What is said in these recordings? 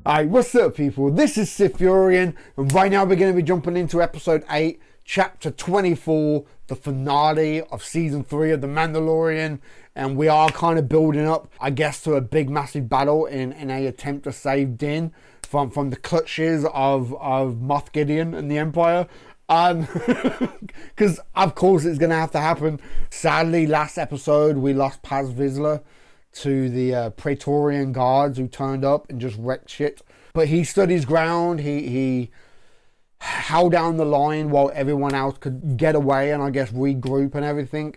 Alright, what's up people? This is SithFurion, and right now we're going to be jumping into episode 8, chapter 24, the finale of season 3 of The Mandalorian, and we are kind of building up, I guess, to a big massive battle in a attempt to save Din from the clutches of Moff Gideon and the Empire. Because of course it's going to have to happen. Sadly, last episode we lost Paz Vizsla to the Praetorian guards who turned up and just wrecked shit. But he stood his ground. He held down the line while everyone else could get away and I guess regroup and everything.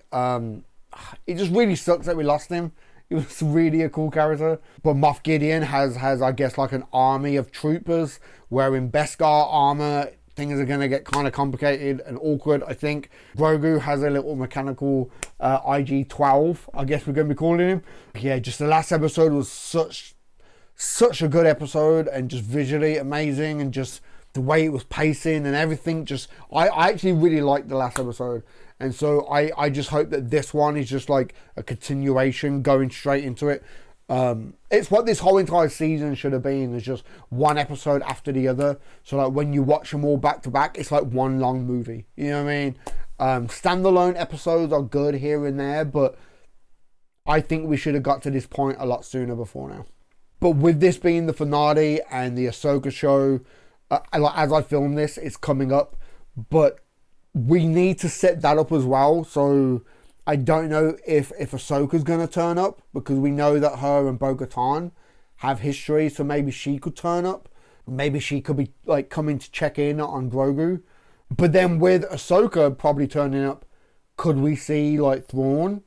It just really sucks that we lost him. He was really a cool character. But Moff Gideon has I guess like an army of troopers wearing Beskar armor. Things are going to get kind of complicated and awkward, I think. Grogu has a little mechanical IG-12, I guess we're going to be calling him. Yeah, just the last episode was such a good episode and just visually amazing, and just the way it was pacing and everything. Just I actually really liked the last episode. And so I just hope that this one is just like a continuation going straight into it. It's what this whole entire season should have been, is just one episode after the other. So like when you watch them all back to back, it's like one long movie. You know what I mean? Standalone episodes are good here and there, but I think we should have got to this point a lot sooner before now. But with this being the finale and the Ahsoka show, as I film this, it's coming up, but we need to set that up as well. So I don't know if Ahsoka's going to turn up, because we know that her and Bo-Katan have history, so maybe she could turn up. Maybe she could be like coming to check in on Grogu. But then with Ahsoka probably turning up, could we see like Thrawn?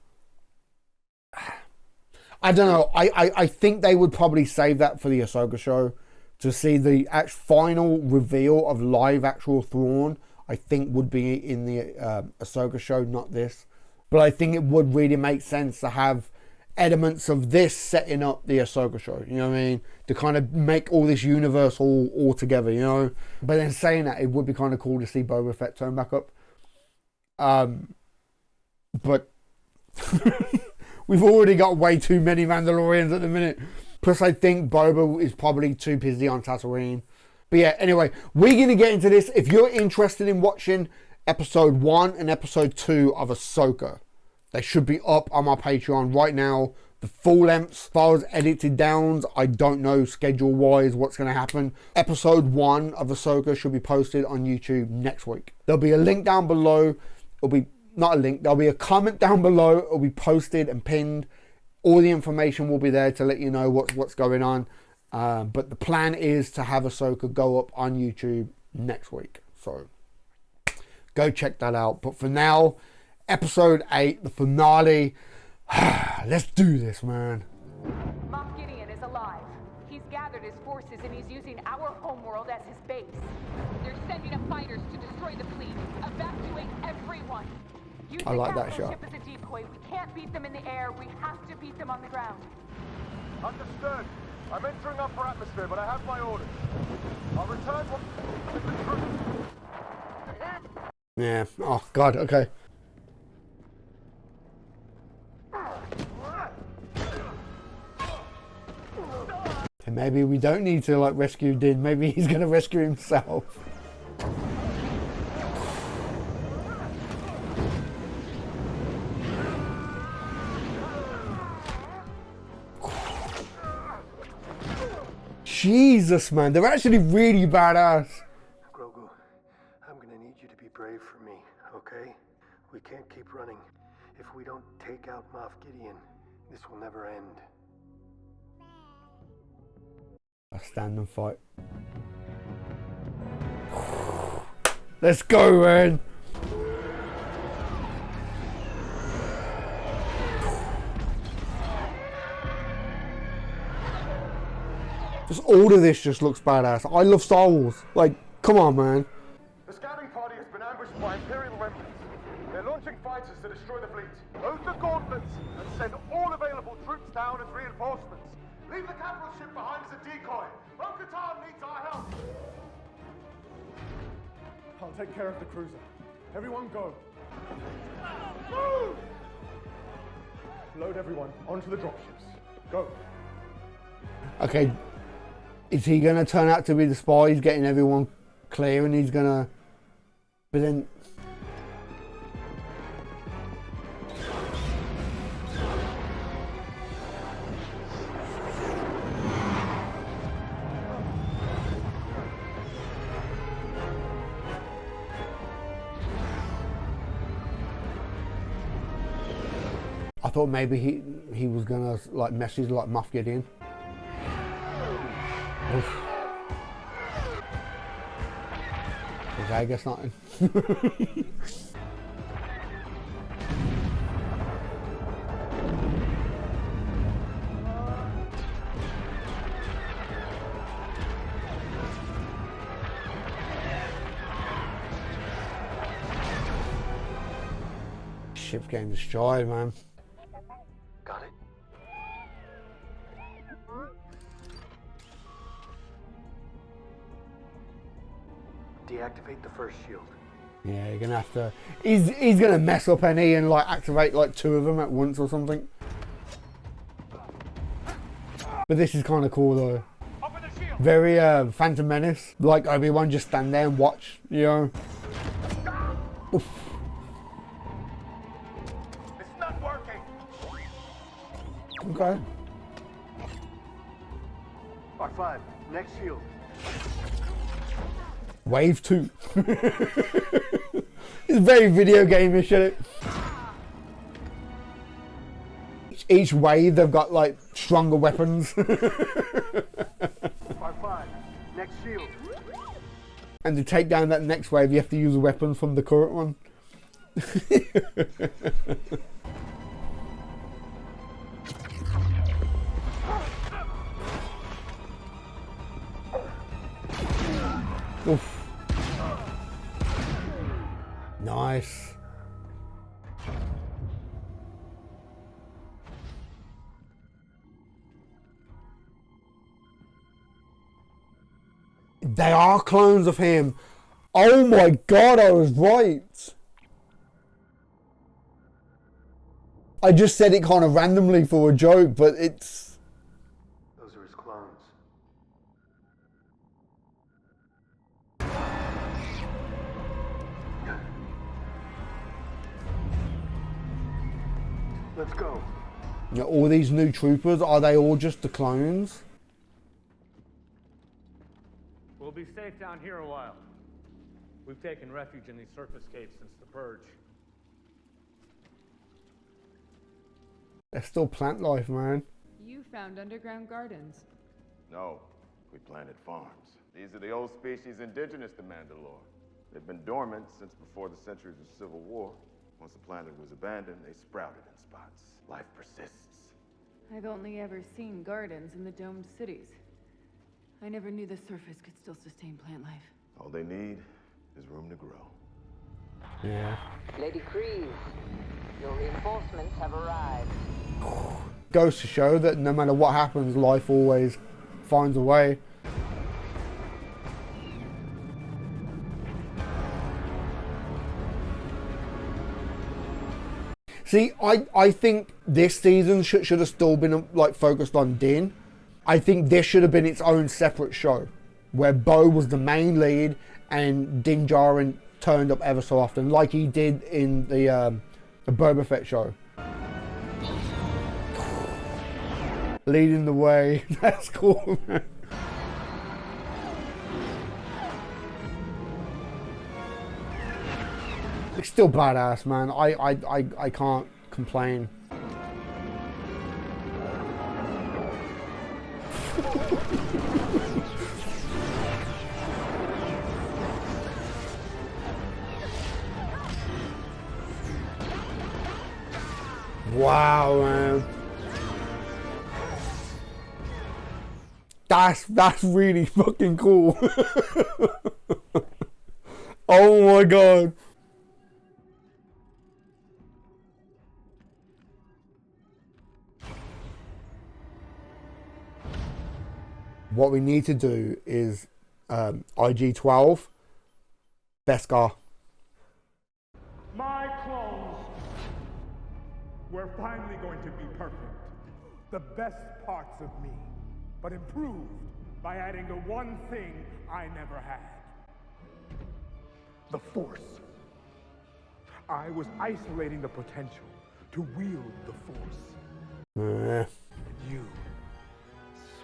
I don't know. I think they would probably save that for the Ahsoka show, to see the final reveal of live actual Thrawn. I think would be in the Ahsoka show, not this. But I think it would really make sense to have elements of this setting up the Ahsoka show, you know what I mean? To kind of make all this universe all together, you know? But then saying that, it would be kind of cool to see Boba Fett turn back up. But we've already got way too many Mandalorians at the minute. Plus I think Boba is probably too busy on Tatooine. But yeah, anyway, we're going to get into this. If you're interested in watching episode 1 and episode 2 of Ahsoka, they should be up on my Patreon right now. The full lengths, as far as edited downs, I don't know schedule wise what's going to happen. Episode 1 of Ahsoka should be posted on YouTube next week. There'll be a link down below. It'll be not a link, there'll be a comment down below. It'll be posted and pinned. All the information will be there to let you know what's going on. But the plan is to have Ahsoka go up on YouTube next week. So go check that out. But for now, episode 8, the finale. Let's do this, man. Moff Gideon is alive. He's gathered his forces and he's using our homeworld as his base. They're sending up fighters to destroy the fleet, evacuate everyone. Use I like the that capital shot. ship as a decoy. We can't beat them in the air. We have to beat them on the ground. Understood. I'm entering upper atmosphere, but I have my orders. I'll return once. Yeah. Oh, God. Okay. And maybe we don't need to, like, rescue Din. Maybe he's going to rescue himself. Jesus, man. They're actually really badass. Grogu, I'm gonna need you to be brave for me, okay? We can't keep running. If we don't take out Moff Gideon, this will never end. A stand and fight. Let's go, man. Just all of this just looks badass. I love Star Wars. Like, come on, man. The scouting party has been ambushed by Imperial remnants. They're launching fighters to destroy the fleet. Load the gauntlets and send all available troops down as reinforcements. Leave the capital ship behind as a decoy. Bo-Katan needs our help. I'll take care of the cruiser. Everyone go. Move! Load everyone onto the dropships. Go. Okay. Is he gonna turn out to be the spy? He's getting everyone clear, and he's gonna. But then. I thought maybe he was gonna like message like Moff Gideon. Oof. Okay, I guess not. Ship's getting destroyed, man. Got it. Deactivate the first shield. Yeah, you're gonna have to. He's gonna mess up any and like activate like 2 of them at once or something. But this is kind of cool though. Very Phantom Menace. Like Obi-Wan just stand there and watch, you know. Oof. It's not working. Okay. R5, next shield. Wave 2. It's very video game-ish, isn't it? Each wave they've got like stronger weapons. R5, next shield. And to take down that next wave you have to use a weapon from the current one. Oof. Nice. They are clones of him. Oh my god, I was right. I just said it kind of randomly for a joke, but it's... Those are his clones. Let's go. You know, all these new troopers, are they all just the clones? We'll be safe down here a while. We've taken refuge in these surface caves since the Purge. They're still plant life, man. You found underground gardens. No, we planted farms. These are the old species indigenous to Mandalore. They've been dormant since before the centuries of civil war. Once the planet was abandoned, they sprouted in spots. Life persists. I've only ever seen gardens in the domed cities. I never knew the surface could still sustain plant life. All they need is room to grow. Yeah. Lady Kryze, your reinforcements have arrived. Goes to show that no matter what happens, life always finds a way. See, I think this season should have still been like focused on Din. I think this should have been its own separate show, where Bo was the main lead and Din Djarin turned up ever so often, like he did in the Boba Fett show. Leading the way, that's cool, man. It's still badass, man. I can't complain. Wow, man. That's really fucking cool. Oh my god. What we need to do is IG-12 Beskar. My clones were finally going to be perfect. The best parts of me, but improved by adding the one thing I never had. The Force. I was isolating the potential to wield the Force. You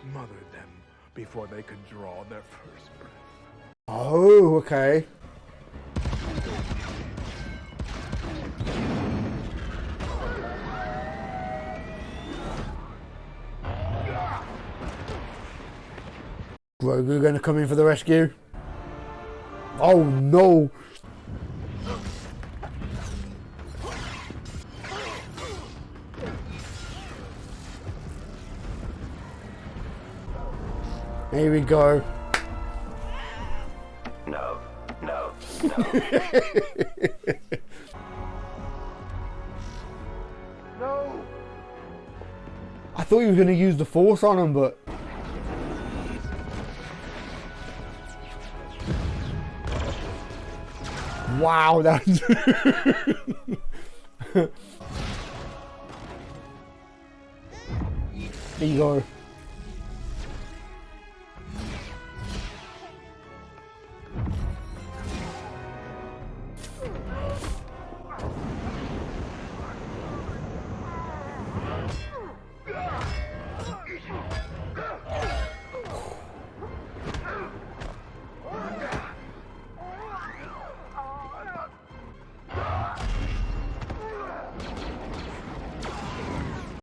smothered them before they could draw their first breath. Oh, okay. Grogu gonna come in for the rescue? Oh no! Here we go. No. No! I thought he was gonna use the Force on him, but... Wow, that's... There you go.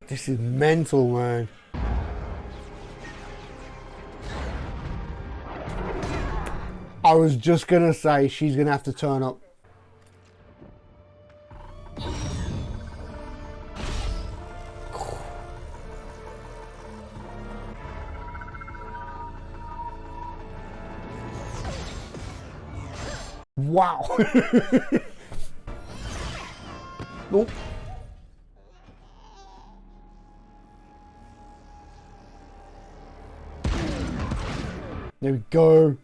This is mental, man. I was just gonna say she's gonna have to turn up. Wow. Nope. There we go.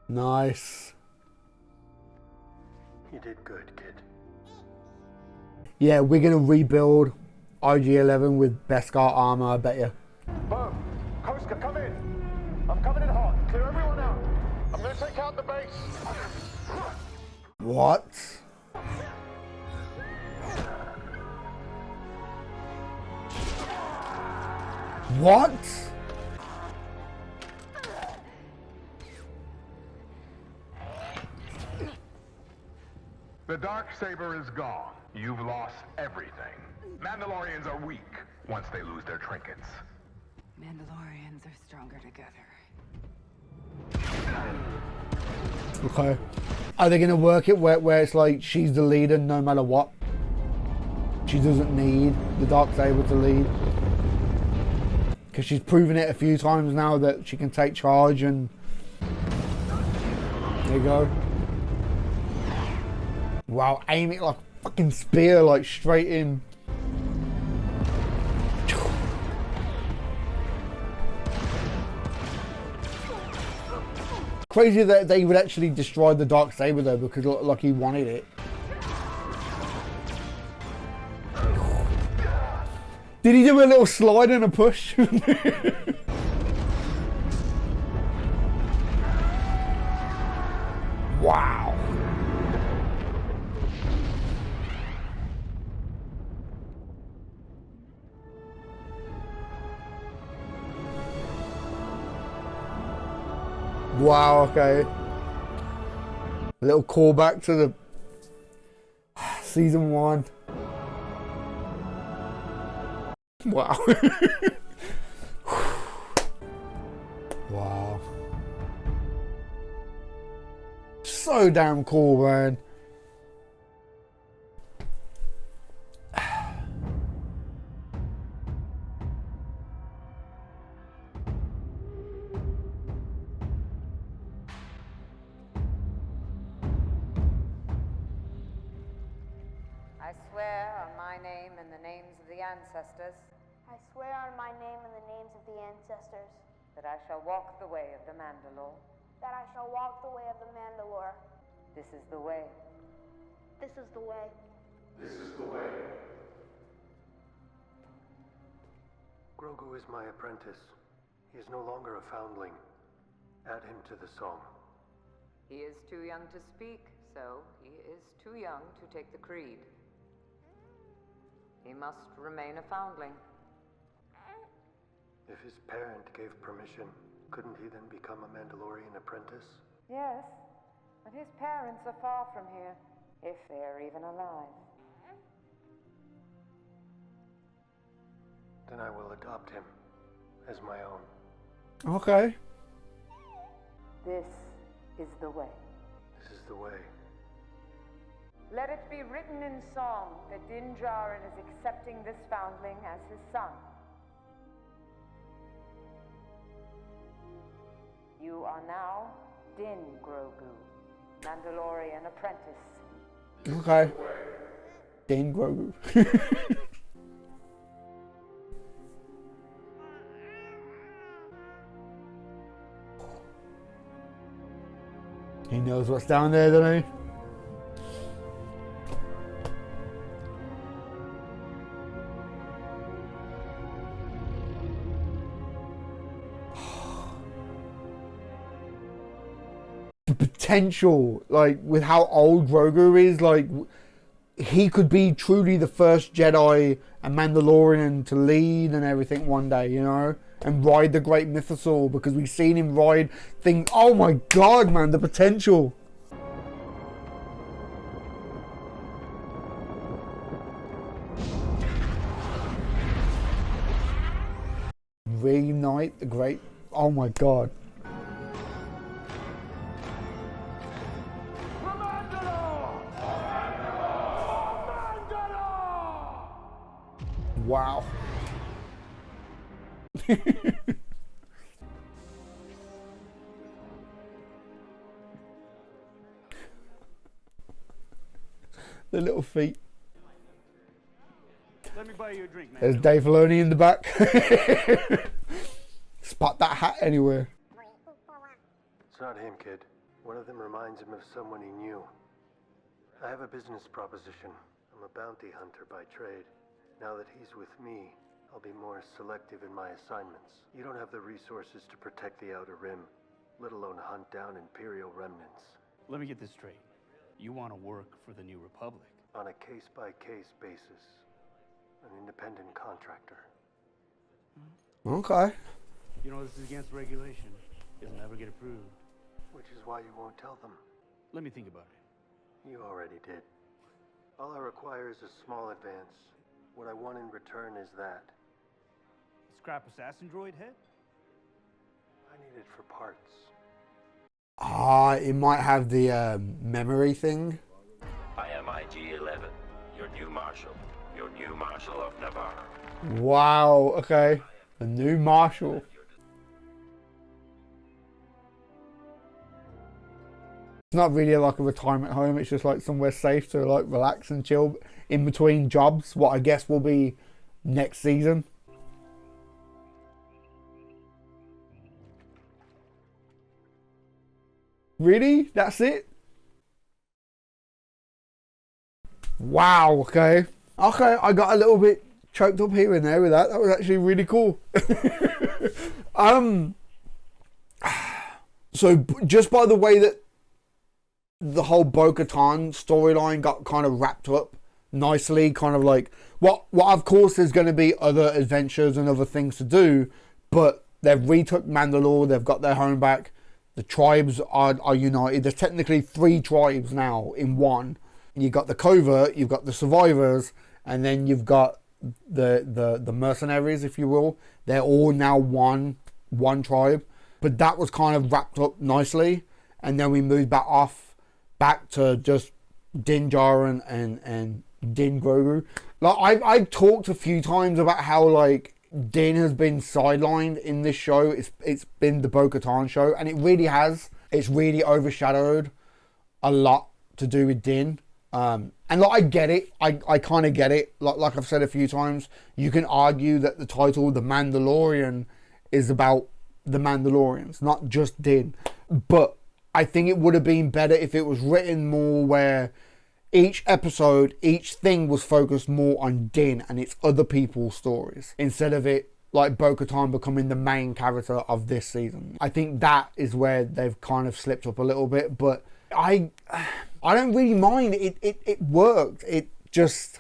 Nice. You did good, kid. Yeah, we're gonna rebuild IG-11 with Beskar armor, I bet you. Bo, Koska, come in. I'm coming in hot. Clear everyone out. I'm gonna take out the base. What? What? The Darksaber is gone. You've lost everything. Mandalorians are weak once they lose their trinkets. Mandalorians are stronger together. Okay. Are they gonna work it where it's like she's the leader no matter what? She doesn't need the Darksaber to lead. Because she's proven it a few times now that she can take charge and... There you go. Wow, aim it like a fucking spear, like straight in. Crazy that they would actually destroy the Darksaber though, because it looked like he wanted it. Did he do a little slide and a push? Wow. Wow, okay. A little callback to the season 1. Wow. Wow. So damn cool, man. swear on my name and the names of the ancestors I swear on my name and the names of the ancestors that I shall walk the way of the Mandalore. that I shall walk the way of the Mandalore. This is the way. This is the way. This is the way. Grogu is my apprentice. He is no longer a foundling. Add him to the song. He is too young to speak, so he is too young to take the creed. He must remain a foundling. If his parent gave permission, couldn't he then become a Mandalorian apprentice? Yes, but his parents are far from here, if they're even alive. Then I will adopt him as my own. Okay. This is the way. This is the way. Let it be written in song that Din Djarin is accepting this foundling as his son. You are now Din Grogu, Mandalorian apprentice. Okay. Din Grogu. He knows what's down there, doesn't he? The potential, like, with how old Grogu is, like, he could be truly the first Jedi and Mandalorian to lead and everything one day, you know? And ride the great mythosaur, because we've seen him ride things. Oh my god, man, the potential. Reunite the great. Oh my god. Wow. The little feet. Let me buy you a drink, man. There's Dave Filoni in the back. Spot that hat anywhere. It's not him, kid. One of them reminds him of someone he knew. I have a business proposition. I'm a bounty hunter by trade. Now that he's with me, I'll be more selective in my assignments. You don't have the resources to protect the Outer Rim, let alone hunt down Imperial remnants. Let me get this straight. You want to work for the New Republic? On a case-by-case basis. An independent contractor. Okay. You know this is against regulation. It'll never get approved. Which is why you won't tell them. Let me think about it. You already did. All I require is a small advance. What I want in return is that. Scrap assassin droid head? I need it for parts. Ah, it might have the memory thing. I am IG-11, your new marshal. Your new marshal of Navarre. Wow, okay. The new marshal. It's not really like a retirement home, it's just like somewhere safe to like relax and chill in between jobs, what I guess will be next season. Really? That's it? Wow, okay. Okay, I got a little bit choked up here and there with that. That was actually really cool. So just by the way that the whole Bo-Katan storyline got kind of wrapped up nicely, kind of like what of course there's going to be other adventures and other things to do, but they've retook Mandalore, they've got their home back, the tribes are united. There's technically 3 tribes now in one. You've got the covert, you've got the survivors, and then you've got the mercenaries, if you will. They're all now one tribe, but that was kind of wrapped up nicely, and then we moved back to just Din Djarin and Din Grogu. Like I've talked a few times about how like Din has been sidelined in this show. It's been the Bo-Katan show, and it really has. It's really overshadowed a lot to do with Din. And like, I get it. I kind of get it. Like I've said a few times, you can argue that the title, The Mandalorian, is about the Mandalorians, not just Din. But I think it would have been better if it was written more where each episode, each thing was focused more on Din and its other people's stories, instead of it like Bo-Katan becoming the main character of this season. I think that is where they've kind of slipped up a little bit, but I don't really mind. It worked. It just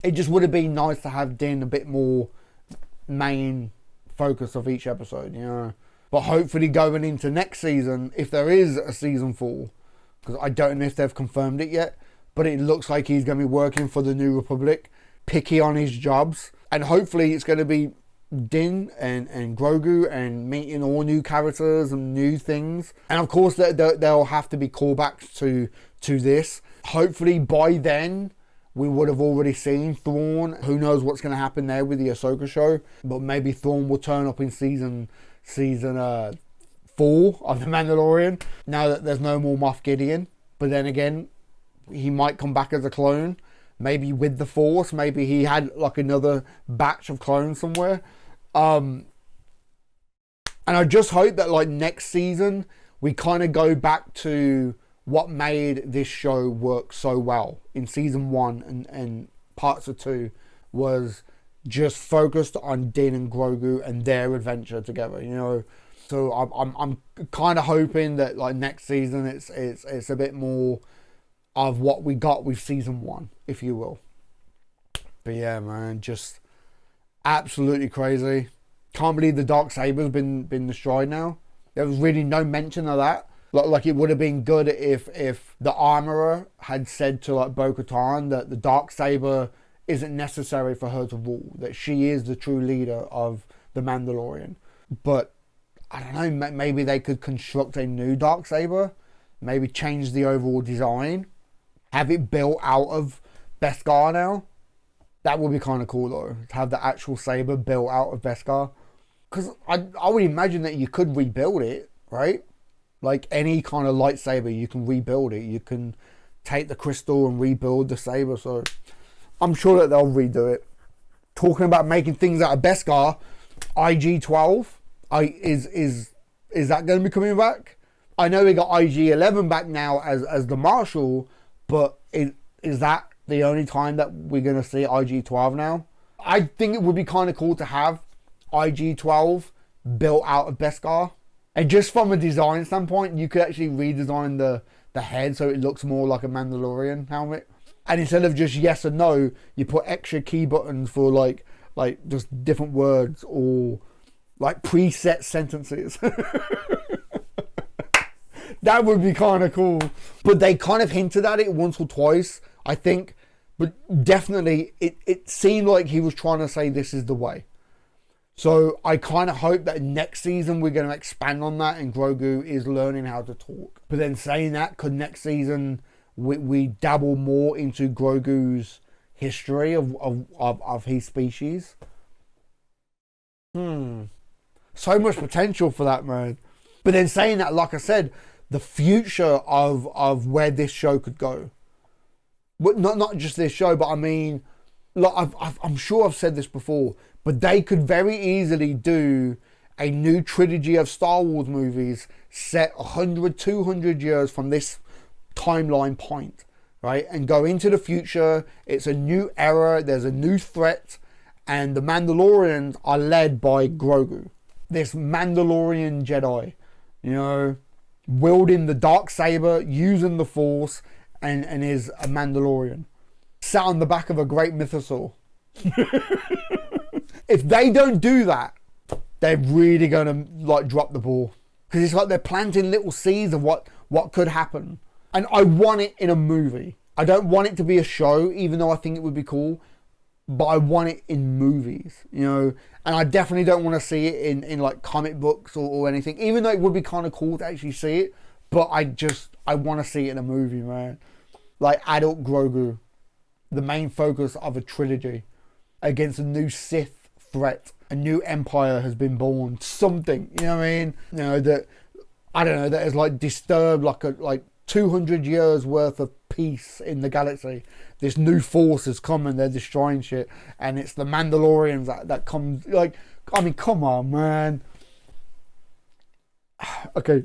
would have been nice to have Din a bit more main focus of each episode, you know. But hopefully going into next season, if there is a season 4, because I don't know if they've confirmed it yet, but it looks like he's going to be working for the New Republic, picky on his jobs, and hopefully it's going to be Din and Grogu and meeting all new characters and new things. And of course there'll have to be callbacks to this. Hopefully by then we would have already seen Thrawn. Who knows what's going to happen there with the Ahsoka show, but maybe Thrawn will turn up in season 4 of The Mandalorian, now that there's no more Moff Gideon. But then again, he might come back as a clone, maybe with the Force. Maybe he had like another batch of clones somewhere. And I just hope that like next season we kind of go back to what made this show work so well in season 1 and parts of 2, was just focused on Din and Grogu and their adventure together, you know. So I'm kind of hoping that like next season it's a bit more of what we got with season 1, if you will. But yeah, man, just absolutely crazy. Can't believe the Darksaber's been destroyed now. There was really no mention of that. Like it would have been good if the armorer had said to like Bo-Katan that the Darksaber isn't necessary for her to rule, that she is the true leader of the Mandalorian. But I don't know, maybe they could construct a new Darksaber, maybe change the overall design, have it built out of Beskar now. That would be kind of cool though, to have the actual saber built out of Beskar. Because I would imagine that you could rebuild it, right? Like any kind of lightsaber, you can rebuild it. You can take the crystal and rebuild the saber. So I'm sure that they'll redo it. Talking about making things out of Beskar, IG-12, is that going to be coming back? I know we got IG-11 back now as the Marshal, but is that the only time that we're going to see IG-12 now? I think it would be kind of cool to have IG-12 built out of Beskar. And just from a design standpoint, you could actually redesign the head so it looks more like a Mandalorian helmet. And instead of just yes and no, you put extra key buttons for like just different words or like preset sentences. That would be kind of cool. But they kind of hinted at it once or twice, I think. But definitely, it seemed like he was trying to say this is the way. So I kind of hope that next season we're going to expand on that and Grogu is learning how to talk. But then saying that, could next season we dabble more into Grogu's history of his species? So much potential for that, man. But then saying that, like I said, the future of where this show could go. But not just this show, but I mean, like I'm sure I've said this before, but they could very easily do a new trilogy of Star Wars movies set 100, 200 years from this timeline point, right? And go into the future. It's a new era. There's a new threat. And the Mandalorians are led by Grogu, this Mandalorian Jedi, you know, wielding the Darksaber, using the Force, and is a Mandalorian. Sat on the back of a great mythosaur. If they don't do that, they're really going to like drop the ball. Because it's like they're planting little seeds of what could happen. And I want it in a movie. I don't want it to be a show, even though I think it would be cool. But I want it in movies, you know. And I definitely don't want to see it in like comic books or anything. Even though it would be kind of cool to actually see it. But I want to see it in a movie, man. Like adult Grogu. The main focus of a trilogy. Against a new Sith threat. A new empire has been born. Something, you know what I mean? You know, that, I don't know, that is like disturbed like 200 years worth of peace in the galaxy. This new force has come and they're destroying shit. And it's the Mandalorians that come, like, I mean, come on, man. Okay.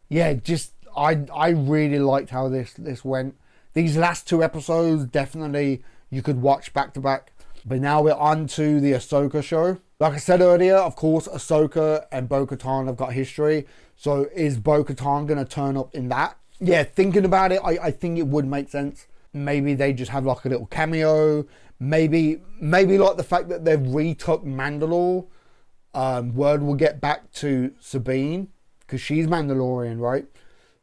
Yeah, just, I really liked how this went. These last 2 episodes, definitely you could watch back to back. But now we're on to the Ahsoka show. Like I said earlier, of course, Ahsoka and Bo-Katan have got history. So is Bo-Katan going to turn up in that? Yeah, thinking about it, I think it would make sense. Maybe they just have like a little cameo. Maybe like the fact that they've retook Mandalore. Word will get back to Sabine because she's Mandalorian, right?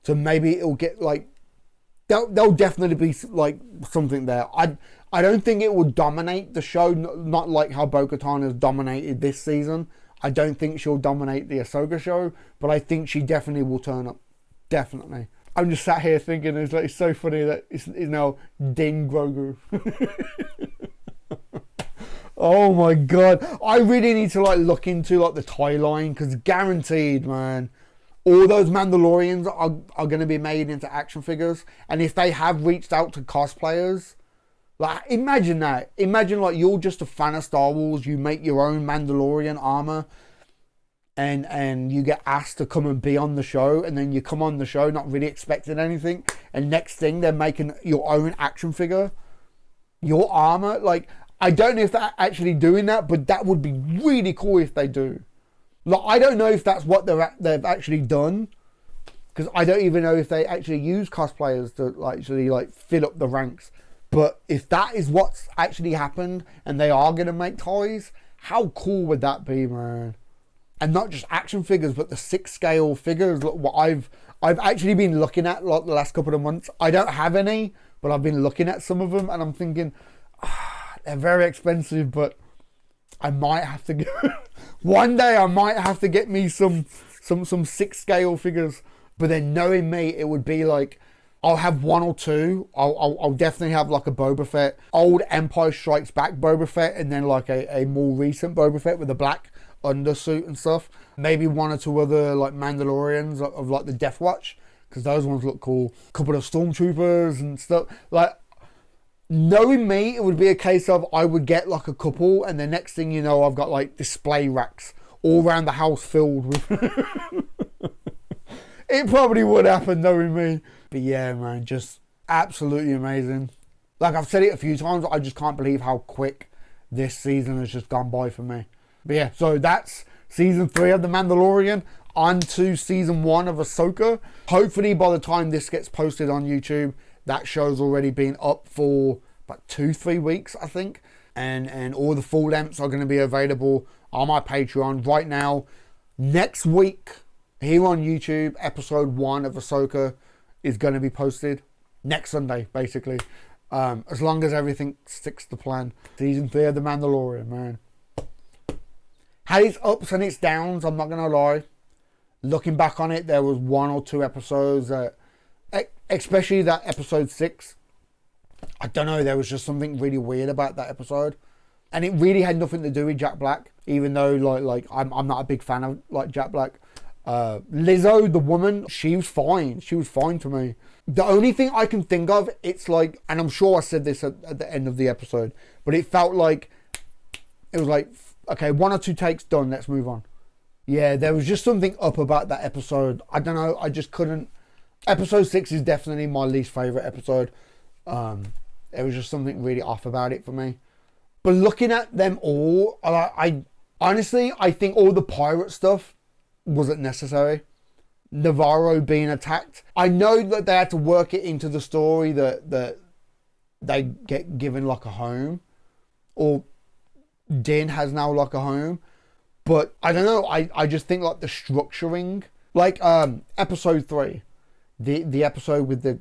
So maybe it'll get like, there'll definitely be like something there. I don't think it will dominate the show, not like how Bo-Katan has dominated this season. I don't think she'll dominate the Ahsoka show, but I think she definitely will turn up. Definitely. I'm just sat here thinking it's so funny that it's now Din Grogu. Oh my god. I really need to like look into like the tie line, because guaranteed, man, all those Mandalorians are going to be made into action figures. And if they have reached out to cosplayers, like, imagine that. Imagine like you're just a fan of Star Wars, you make your own Mandalorian armor, and you get asked to come and be on the show, and then you come on the show not really expecting anything, and next thing they're making your own action figure, your armor. Like, I don't know if they're actually doing that, but that would be really cool if they do. Like, I don't know if that's what they've actually done, because I don't even know if they actually use cosplayers to actually like fill up the ranks. But if that is what's actually happened and they are going to make toys, how cool would that be, man? And not just action figures, but the 6-scale figures. Look, what I've actually been looking at like the last couple of months. I don't have any, but I've been looking at some of them, and I'm thinking, they're very expensive, but I might have to get one day. I might have to get me some 6-scale figures. But then knowing me, it would be like, I'll have 1 or 2. I'll definitely have like a Boba Fett, old Empire Strikes Back Boba Fett, and then like a more recent Boba Fett with a black undersuit and stuff. Maybe 1 or 2 other like Mandalorians of like the Death Watch, because those ones look cool. A couple of Stormtroopers and stuff. Like, knowing me, it would be a case of I would get like a couple, and the next thing you know, I've got like display racks all around the house filled with. It probably would happen, knowing me. But yeah, man, just absolutely amazing. Like I've said it a few times, I just can't believe how quick this season has just gone by for me. But yeah, so that's season 3 of The Mandalorian. On to season 1 of Ahsoka. Hopefully by the time this gets posted on YouTube, that show's already been up for about 2-3 weeks, I think. And all the full lengths are going to be available on my Patreon right now. Next week, here on YouTube, episode 1 of Ahsoka is going to be posted next Sunday, basically. As long as everything sticks to plan. Season 3 of The Mandalorian, man. Had its ups and its downs, I'm not going to lie. Looking back on it, there was 1 or 2 episodes, especially that episode 6. I don't know, there was just something really weird about that episode. And it really had nothing to do with Jack Black, even though like I'm not a big fan of like Jack Black. Lizzo, the woman, she was fine. She was fine to me. The only thing I can think of, it's like, and I'm sure I said this at the end of the episode, but it felt like, it was like, okay, 1 or 2 takes done, let's move on. Yeah, there was just something up about that episode. I don't know, I just couldn't. Episode 6 is definitely my least favourite episode. There was just something really off about it for me. But looking at them all, I honestly, I think all the pirate stuff wasn't necessary. Navarro being attacked. I know that they had to work it into the story that they get given like a home, or Din has now like a home. But I don't know, I just think like the structuring, like episode 3, the episode with the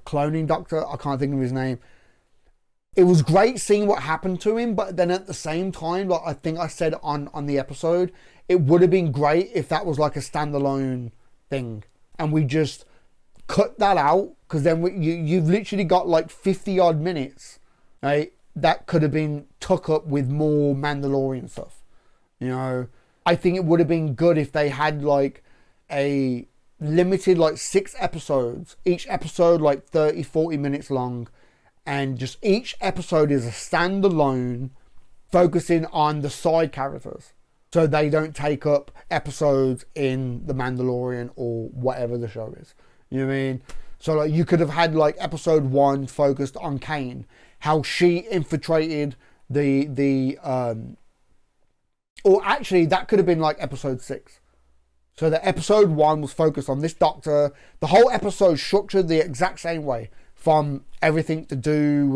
cloning doctor, I can't think of his name. It was great seeing what happened to him, but then at the same time, like I think I said on the episode, it would have been great if that was like a standalone thing, and we just cut that out, because then you've literally got like 50 odd minutes, right? That could have been took up with more Mandalorian stuff. You know, I think it would have been good if they had like a limited like 6 episodes, each episode like 30-40 minutes long, and just each episode is a standalone, focusing on the side characters, so they don't take up episodes in The Mandalorian or whatever the show is. You know what I mean? So like you could have had like episode 1 focused on Kane, how she infiltrated or actually that could have been like episode 6. So the episode 1 was focused on this doctor. The whole episode structured the exact same way, from everything to do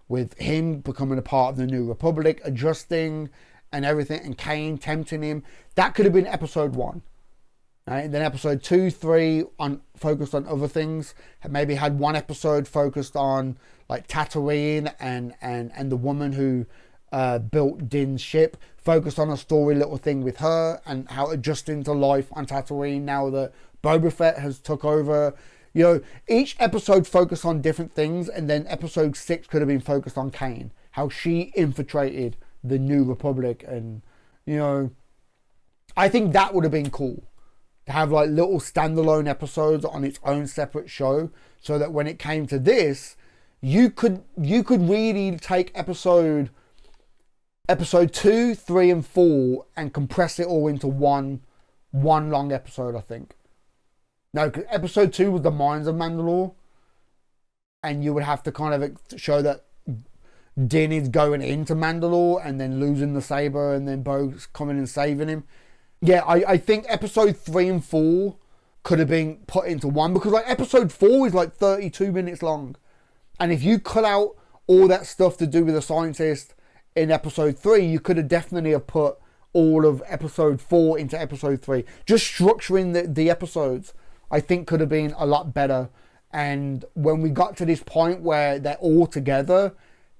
with him becoming a part of the New Republic, adjusting and everything, and Kane tempting him. That could have been episode 1. Right? And then episode 2, 3 focused on other things. Maybe had one episode focused on like Tatooine and the woman who built Din's ship, focused on a story little thing with her and how adjusting to life on Tatooine now that Boba Fett has took over. You know, each episode focused on different things, and then episode 6 could have been focused on Kane, how she infiltrated the New Republic. And you know, I think that would have been cool to have like little standalone episodes on its own separate show, so that when it came to this, you could really take episode 2, 3 and 4 and compress it all into one long episode, I think. No, because episode 2 was the Mines of Mandalore, and you would have to kind of show that Din is going into Mandalore and then losing the saber, and then Bo's coming and saving him. Yeah, I think episode 3 and 4 could have been put into one, because like episode 4 is like 32 minutes long, and if you cut out all that stuff to do with the scientist in episode 3, you could have definitely have put all of episode 4 into episode 3. Just structuring the episodes, I think, could have been a lot better. And when we got to this point where they're all together,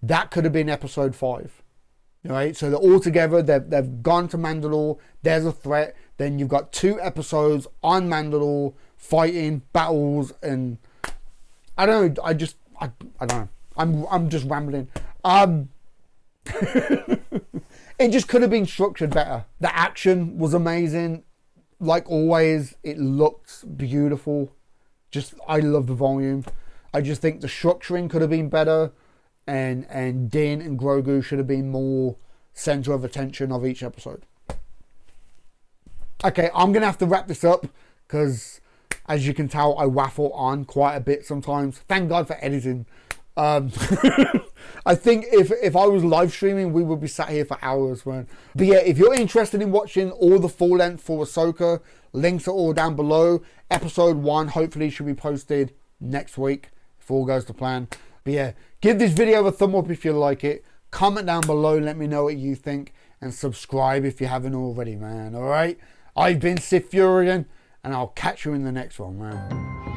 that could have been episode 5. Right? So they're all together, they've gone to Mandalore, there's a threat, then you've got 2 episodes on Mandalore, fighting, battles, and I don't know, I don't know. I'm just rambling. It just could have been structured better. The action was amazing. Like always, it looked beautiful. I love the volume. I just think the structuring could have been better, and Din and Grogu should have been more center of attention of each episode. Okay, I'm gonna have to wrap this up, because as you can tell, I waffle on quite a bit sometimes. Thank God for editing. I think if I was live streaming, we would be sat here for hours, man. But yeah, if you're interested in watching all the full length for Ahsoka, links are all down below. Episode 1 hopefully should be posted next week if all goes to plan. But yeah, give this video a thumb up if you like it. Comment down below, let me know what you think, and subscribe if you haven't already, man. Alright? I've been SithFurion, and I'll catch you in the next one, man.